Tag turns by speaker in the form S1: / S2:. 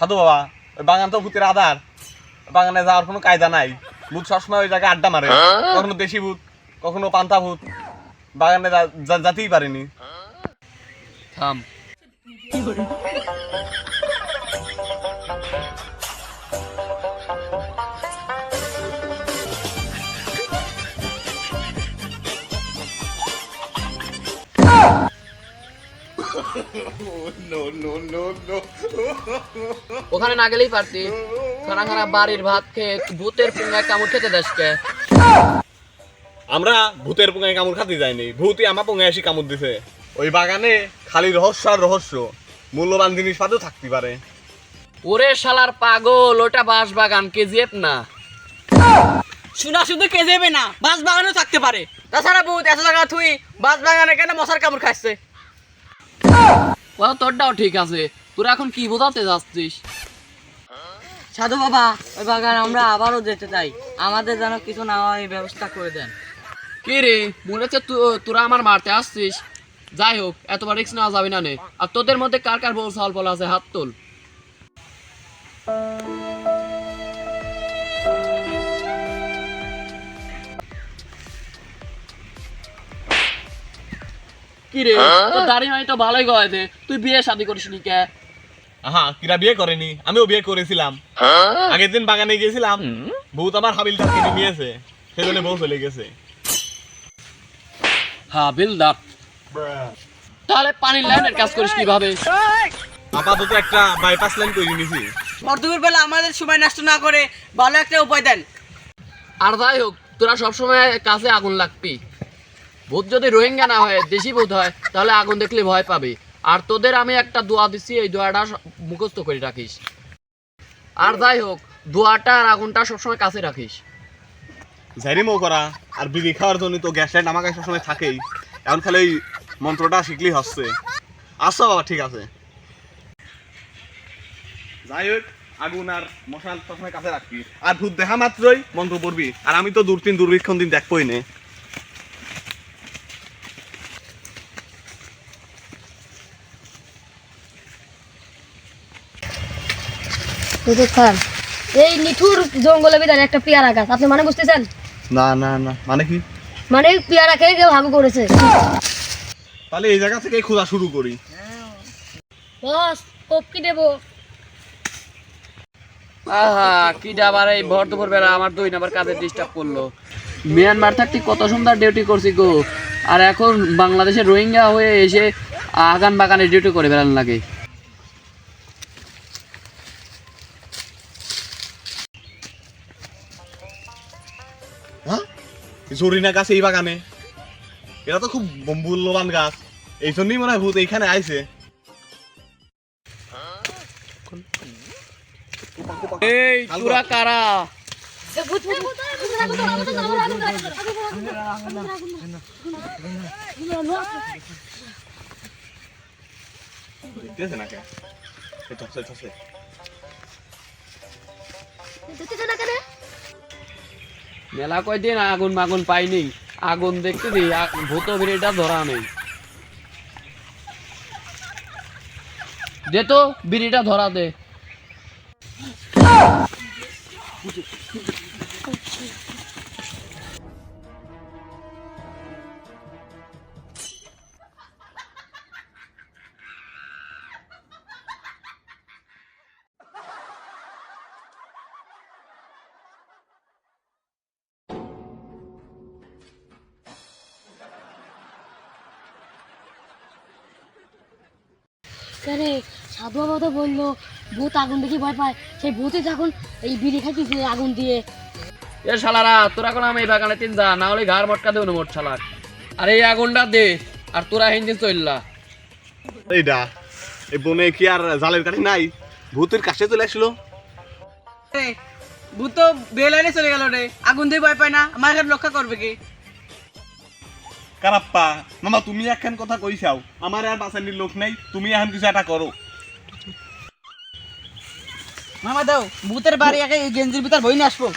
S1: সাধু বাবা ওই বাগান তো ভূতের আধার, বাগানে যাওয়ার কোনো কায়দা নাই। ভূত সবসময় ওই জায়গায় আড্ডা মারে, কখনো দেশি ভূত কখনো পান্তা ভূত, বাগানে যেতেই পারিনি।
S2: থাম। ওখানে না গেলেই পারতি, খানা খানা বাড়ির ভাত খেয়ে ভূতের পুঙ্গায় কামড় খেতে দেশকে।
S1: আমরা ভূতের পুঙ্গায় কামড় খাতে যাইনি, ভূতই আমার পুঙ্গায় এসে কামড় দিছে। ওই বাগানে খালি রহস্য আর রহস্য, মূল্যবান জিনিস পাতেও থাকতে পারে।
S2: ওরে শালার পাগল, ওটা বাঁশ বাগান, কেজিএফ না।
S3: শোনা শুধু কে যাবে না, বাস বাগানেও থাকতে পারে। তাছাড়া ভূত এত জায়গা থুই বাস বাগানে কেন মশার কামড় খাচ্ছে?
S2: তোরটাও ঠিক আছে, তোরা এখন কি বোঝাতে যাচ্ছিস?
S3: সাধু বাবা, ওই বাগান আমরা আবারও যেতে চাই, আমাদের যেন কিছু না হয় এই ব্যবস্থা করে দেন।
S2: কি রে, মনে হচ্ছে তোরা আমার মারতে আসছিস? যাই হোক, এতবার রিস্ক নেওয়া যাবে না নে। আর তোদের মধ্যে কার কার বউ সাল বলা আছে, হাত তোল। কি রে, তোর দাড়ি নাই তো ভালোই গয়েছে, তুই বিয়ে শাদী করিস নি কে?
S1: হ্যাঁ, কিরা বিয়ে করেনি, আমিও বিয়ে করেছিলাম। আগের দিন বাগানে গিয়েছিলাম, ভূত আমার হাবিলদার কিনে নিয়েছে, সেজন্য বউ চলে গেছে।
S2: হাবিলদার? তাহলে পানির লাইনের কাজ করিস কিভাবে?
S1: আপাতত একটা বাইপাস লাইন করে নিয়েছি।
S3: বর্তমান বেলা আমাদের সময় নষ্ট না করে ভালো একটা উপায় দেন।
S2: আর যাই হোক, তোরা সবসময় কাছে আগুন লাগবি। ভূত যদি রোহিঙ্গা না হয়, দেশি ভূত হয়, তাহলে আগুন দেখলে ভয় পাবে। আর তোদের আমি একটা দোয়া দিচ্ছি, এই দোয়াটা মুখস্থ করে রাখিস। আর যাই হোক, দোয়াটা আর আগুনটা সবসময় কাছে রাখিস।
S1: ঝাড়িমো করা আর বিড়ি খাওয়ার জন্য তো গ্যাস লাইট আমার কাছে সবসময় থাকেই, এখন খালি ওই মন্ত্রটা শিখলেই হচ্ছে। আচ্ছা বাবা, ঠিক আছে। যাই হোক, আগুন আর মশাল সবসময় কাছে রাখবি, আর ভূত দেখা মাত্রই মন্ত্র পড়বি। আর আমি তো দূরবীক্ষণ দিন দেখবই নে।
S4: খান, এই নিঠুর জঙ্গলের ভিতরে একটা পেয়ারা গাছ, আপনি মানে বুঝতেছেন?
S1: না না না, মানে কি?
S4: মানে পেয়ারা খেয়ে কেউ হাগু করেছে।
S1: তাহলে এই জায়গা থেকে খোঁজা শুরু করি।
S4: বস, কোপ কি দেবো?
S2: আহা, কি ডাবার এই ভর দুপুর বেলা আমার 2 নাম্বার কাজে ডিস্টার্ব করলো। মিয়ানমার থাকতে কত সুন্দর ডিউটি করছি গো, আর এখন বাংলাদেশের রোহিঙ্গা হয়ে এসে আগান বাগানে ডিউটি করে বেড়ান লাগে।
S1: হ্যাঁ, জরিনা গাছ এই বাগানে, এটা তো খুব মূল্যবান গাছ, এই জন্যই মনে হয় ভূত এইখানে আইছে।
S2: এই তোরা কারা? মেলা কয়দিন আগুন মাগুন পাইনি, আগুন দেখতে দিই, ভূত বিড়িটা ধরা নেই। দে তো বিড়িটা ধরা দে।
S4: সাধু বাবা তো বললো ভূত আগুন দেখি ভয় পায়, সেই ভূতই যখন এই বিড়ি খাইতেছে আগুন দিয়ে।
S2: এ শালারা, তোরা কোন আমি এই বাগানে তিন যা, না হলে ঘাড় মটকা দেব না মোট শালার। আর এই আগুনটা দে, আর তোরা হিন্দি চললা।
S1: এইটা এই বনে কি আর জালের কাঠি নাই, ভূতের কাছে চলে আসলো।
S3: ভূত তো বেলাইনে চলে গেল রে, আগুন দিয়ে ভয় পায় না, আমার এখানে রক্ষা করবে কি?
S1: কারাপ্পা মামা, তুমি একখান কথা কইছাও, আমার আর বাঁচানির লোক নাই, তুমি এখন কিছু একটা করো।
S3: মামা দাও, ভূতের বাড়ি একে গেঞ্জির ভিতর বই নিয়ে আসবো।